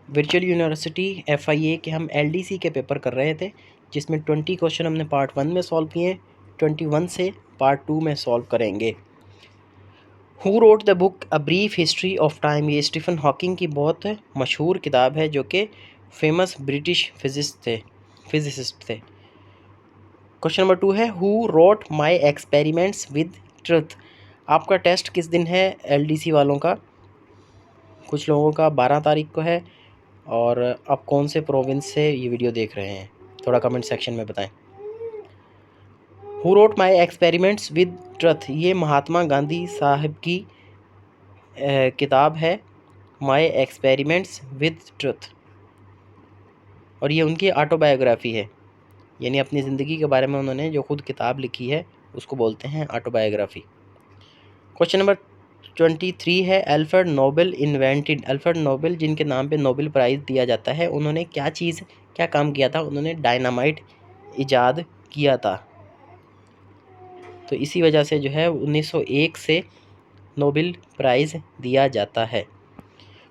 Virtual university FIA के हम LDC के पेपर कर रहे थे, जिसमें 20 क्वेश्चन हमने पार्ट 1 में सॉल्व किए, 21 से पार्ट 2 में सॉल्व करेंगे। Who wrote the book a brief history of time, ये स्टीफन हॉकिंग की बहुत मशहूर किताब है, जो कि फेमस ब्रिटिश फिजिसिस्ट थे। क्वेश्चन नंबर 2 है who wrote my experiments with truth. आपका टेस्ट किस दिन है LDC वालों का? कुछ लोगों का 12 तारीख को है। और आप कौन से प्रोविंस से ये वीडियो देख रहे हैं, थोड़ा कमेंट सेक्शन में बताएं। Who wrote my experiments with truth, ये महात्मा गांधी साहब की किताब है, माई एक्सपेरिमेंट्स विद ट्रुथ, और ये उनकी ऑटोबायोग्राफी है, यानी अपनी ज़िंदगी के बारे में उन्होंने जो खुद किताब लिखी है उसको बोलते हैं ऑटोबायोग्राफी। क्वेश्चन नंबर 23 है Alfred Nobel invented. Alfred Nobel जिनके नाम पे नोबेल प्राइज़ दिया जाता है, उन्होंने क्या काम किया था? उन्होंने डायनामाइट इजाद किया था। तो इसी वजह से जो है 1901 से नोबेल प्राइज़ दिया जाता है।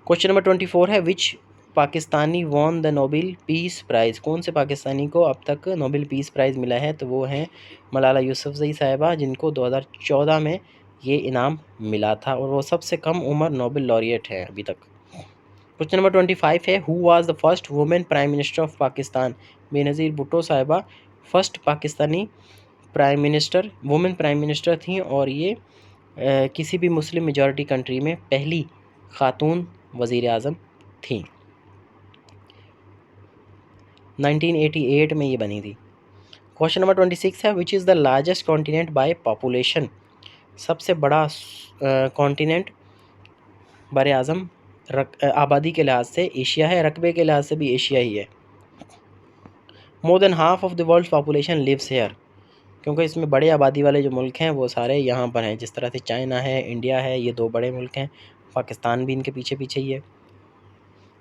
क्वेश्चन नंबर 24 है which Pakistani won the Nobel peace prize. कौन से पाकिस्तानी को अब तक नोबेल पीस प्राइज़ मिला है? तो वो हैं मलाला यूसुफजई साहिबा, जिनको 2014 में ये इनाम मिला था, और वो सबसे कम उम्र नोबेल लॉरिएट है अभी तक। क्वेश्चन नंबर 25 है who was the first women prime minister of Pakistan. Benazir Bhutto साहिबा first Pakistani women prime minister थी, और ये किसी भी मुस्लिम मेजॉरिटी कंट्री में पहली खातून वज़ीर आज़म थी। 1988 में ये बनी थी। क्वेश्चन नंबर 26 है which is the largest continent by population. सबसे बड़ा कॉन्टिनेंट बर आज़म आबादी के लिहाज से एशिया है, रकबे के लिहाज से भी एशिया ही है। More than half of the world population lives here, क्योंकि इसमें बड़े आबादी वाले जो मुल्क हैं वो सारे यहाँ पर हैं, जिस तरह से चाइना है, इंडिया है, ये 2 बड़े मुल्क हैं, पाकिस्तान भी इनके पीछे पीछे ही है।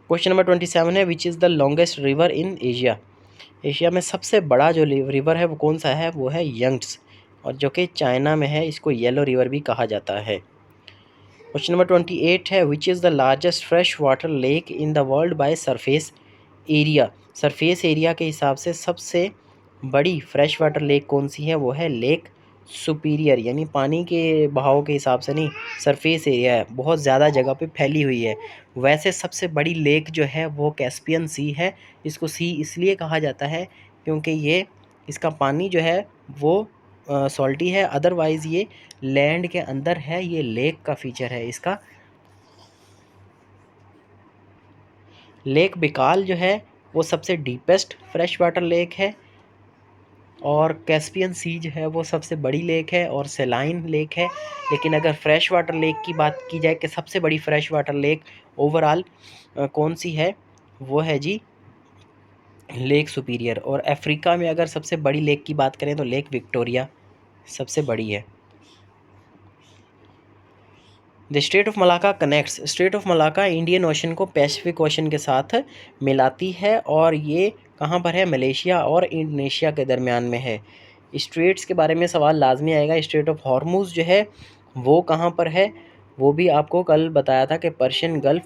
क्वेश्चन नंबर 27 है which is the longest river in Asia. Asia में सबसे बड़ा जो रिवर है वो कौन सा है? वो है यंग्स, और जो कि चाइना में है, इसको येलो रिवर भी कहा जाता है। क्वेश्चन नंबर 28 है which is the largest fresh water lake in the world by surface area. Surface area के हिसाब से सबसे बड़ी फ्रेश वाटर लेक कौन सी है? वो है लेक सुपीरियर, यानी पानी के बहाव के हिसाब से नहीं, सरफेस एरिया है, बहुत ज़्यादा जगह पे फैली हुई है। वैसे सबसे बड़ी लेक जो है वो कैस्पियन सी है। इसको सी इसलिए कहा जाता है क्योंकि ये इसका पानी जो है वो सॉल्टी है, अदरवाइज़ ये लैंड के अंदर है, ये लेक का फीचर है इसका। लेक बिकाल जो है वो सबसे डीपेस्ट फ्रेश वाटर लेक है, और कैस्पियन सी जो है वो सबसे बड़ी लेक है और सेलाइन लेक है। लेकिन अगर फ्रेश वाटर लेक की बात की जाए कि सबसे बड़ी फ्रेश वाटर लेक ओवरऑल कौन सी है, वो है जी लेक सुपीरियर। और अफ्रीका में अगर सबसे बड़ी लेक की बात करें तो लेक विक्टोरिया सबसे बड़ी है। The straight of Malacca connects. Straight of Malacca Indian ocean को पैसिफिक ओशन के साथ मिलाती है, और ये कहाँ पर है? मलेशिया और इंडोनेशिया के दरमियान में है। स्ट्रेट्स के बारे में सवाल लाजमी आएगा। स्ट्रेट ऑफ हॉर्मुज़ जो है वो कहाँ पर है? वो भी आपको कल बताया था कि पर्शियन गल्फ़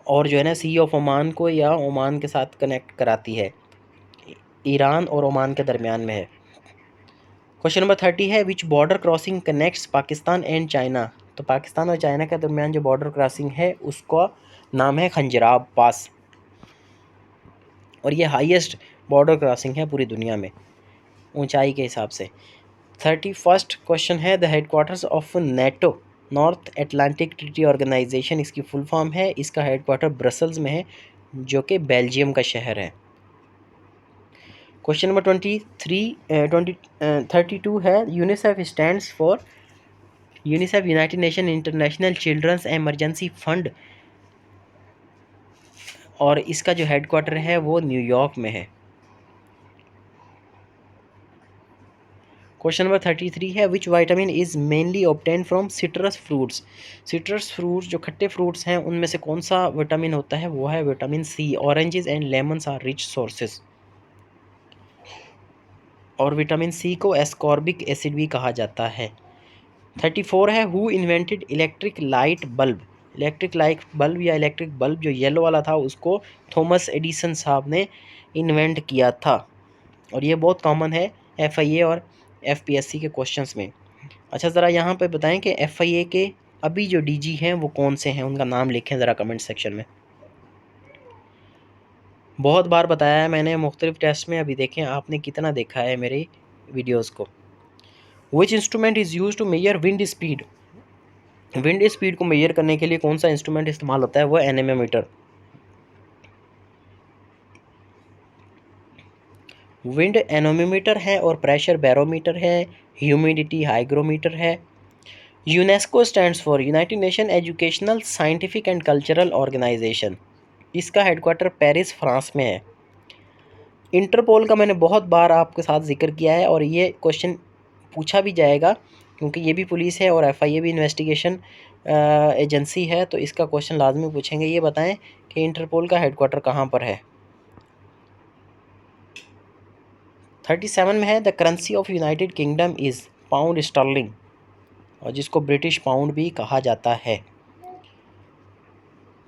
और जो है ना सी ऑफ ओमान को या ओमान के साथ कनेक्ट कराती है, ईरान और ओमान के दरमियान में है। क्वेश्चन नंबर 30 है which border crossing connects Pakistan and China. तो पाकिस्तान और चाइना के दरमियान जो बॉर्डर क्रॉसिंग है उसका नाम है खंजराब पास, और ये हाईएस्ट बॉर्डर क्रॉसिंग है पूरी दुनिया में ऊंचाई के हिसाब से। 31st क्वेश्चन है the headquarters of NATO North Atlantic Treaty Organization, इसकी फुल फॉर्म है, इसका हेडक्वार्टर ब्रसल्स में है, जो कि बेल्जियम का शहर है। क्वेश्चन नंबर 32 है UNICEF stands for. UNICEF United Nation International children's emergency fund, और इसका जो हेडक्वार्टर है वो न्यूयॉर्क में है। क्वेश्चन नंबर 33 है which vitamin is mainly obtain from citrus fruits. Citrus fruits जो खट्टे फ्रूट्स हैं उनमें से कौन सा विटामिन होता है? वो है vitamin C. Oranges and lemons are rich sources, और विटामिन सी को एस्कॉर्बिक एसिड भी कहा जाता है। 34 है who invented electric light bulb. Electric light bulb या इलेक्ट्रिक बल्ब जो येलो वाला था उसको थॉमस एडिसन साहब ने इन्वेंट किया था। और ये बहुत कॉमन है FIA और FPSC के क्वेश्चंस में। अच्छा ज़रा यहाँ पे बताएं कि FIA के अभी जो DG हैं वो कौन से हैं, उनका नाम लिखें ज़रा कमेंट सेक्शन में। बहुत बार बताया है मैंने मुख्तलिफ टेस्ट में, अभी देखें आपने कितना देखा है मेरे वीडियोज़ को। Which instrument is use to measure wind speed. Wind speed को मेजर करने के लिए कौन सा इंस्ट्रूमेंट इस्तेमाल होता है, वो एनेमोमीटर। विंड एनोमीटर है और प्रेशर बैरोमीटर है, ह्यूमिडिटी हाइग्रोमीटर है। UNESCO stands for United Nation Educational Scientific and Cultural Organization. इसका हेडक्वार्टर पेरिस फ्रांस में है। इंटरपोल का मैंने बहुत बार आपके साथ जिक्र किया है और ये क्वेश्चन पूछा भी जाएगा क्योंकि ये भी पुलिस है और FIA भी इन्वेस्टिगेशन एजेंसी है, तो इसका क्वेश्चन लाजमी पूछेंगे। ये बताएं कि इंटरपोल का हेडक्वार्टर कहाँ पर है। 37 में है the currency of United Kingdom is pound sterling, और जिसको ब्रिटिश पाउंड भी कहा जाता है।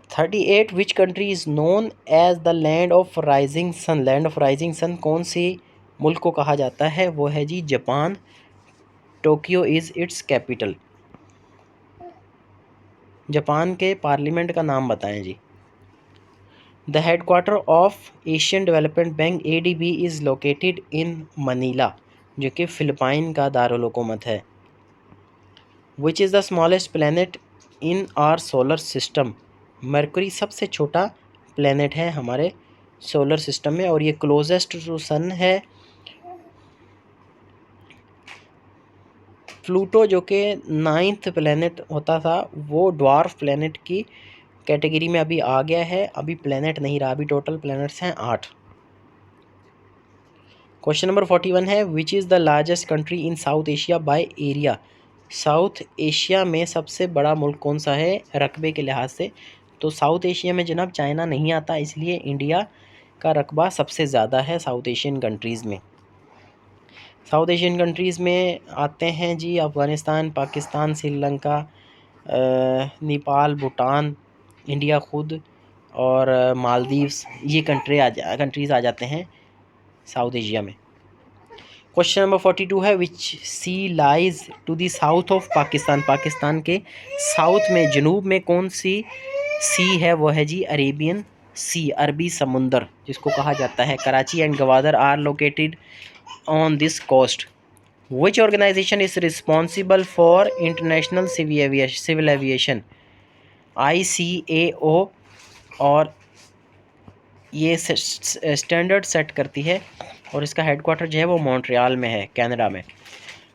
38 which country is known as the land of rising sun. Land of rising sun कौन सी मुल्क को कहा जाता है, वो है जी Japan. Tokyo is its capital. Japan के पार्लियामेंट का नाम बताएं जी। The headquarter of Asian development bank ADB is located in Manila, जो कि फ़िलिपाइन का दारुल हुकूमत है। Which is the smallest planet in our solar system. Mercury सबसे छोटा प्लैनेट है हमारे सोलर सिस्टम में और ये क्लोजेस्ट टू सन है। प्लूटो जो कि 9th प्लैनेट होता था वो ड्वार्फ प्लैनेट की कैटेगरी में अभी आ गया है, अभी प्लैनेट नहीं रहा, अभी टोटल प्लैनेट्स हैं 8। क्वेश्चन नंबर 41 है which is the largest country in south Asia by area. South Asia में सबसे बड़ा मुल्क कौन सा है रकबे के लिहाज से, तो साउथ एशिया में जनाब चाइना नहीं आता, इसलिए इंडिया का रकबा सबसे ज़्यादा है साउथ एशियन कंट्रीज़ में। साउथ एशियन कंट्रीज़ में आते हैं जी अफ़गानिस्तान, पाकिस्तान, श्रीलंका, नेपाल, भूटान, इंडिया खुद और मालदीव्स, ये कंट्रीज़ आ जाते हैं साउथ एशिया में। क्वेश्चन नंबर 42 है which sea lies to the south of Pakistan. Pakistan के साउथ में जनूब में कौन सी सी है, वो है जी अरेबियन सी, अरबी समुंदर जिसको कहा जाता है। Karachi and Gwadar are located on this coast. Which organization is responsible for international civil aviation. ICAO, और ये स्टैंडर्ड सेट करती है और इसका हेडक्वार्टर जो है वो मॉन्ट्रियल में है, कनाडा में।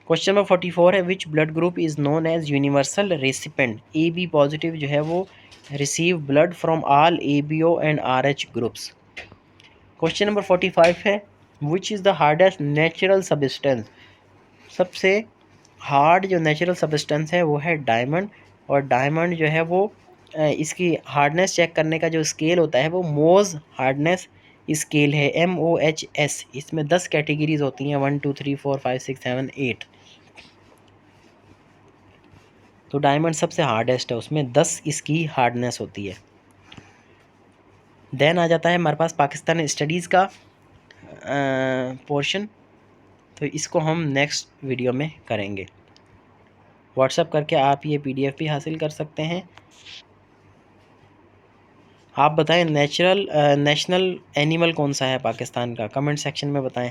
क्वेश्चन नंबर 44 है which blood group is known as universal recipient. AB positive जो है वो receive blood from all ABO and RH groups. Question number 45 है which is the hardest natural substance. सबसे हार्ड जो नेचुरल सब्सटेंस है वो है डायमंड, और डायमंड जो है वो इसकी हार्डनेस चेक करने का जो स्केल होता है वो मोज हार्डनेस स्केल है, MOHS। इसमें 10 कैटेगरीज होती हैं, 1 2 3 4 5 6 7 8। तो डायमंड सबसे हार्डेस्ट है, उसमें 10 इसकी हार्डनेस होती है। देन आ जाता है हमारे पास पाकिस्तान स्टडीज़ का पोर्शन, तो इसको हम नेक्स्ट वीडियो में करेंगे। व्हाट्सएप करके आप ये PDF भी हासिल कर सकते हैं। आप बताएं नेशनल एनिमल कौन सा है पाकिस्तान का, कमेंट सेक्शन में बताएं।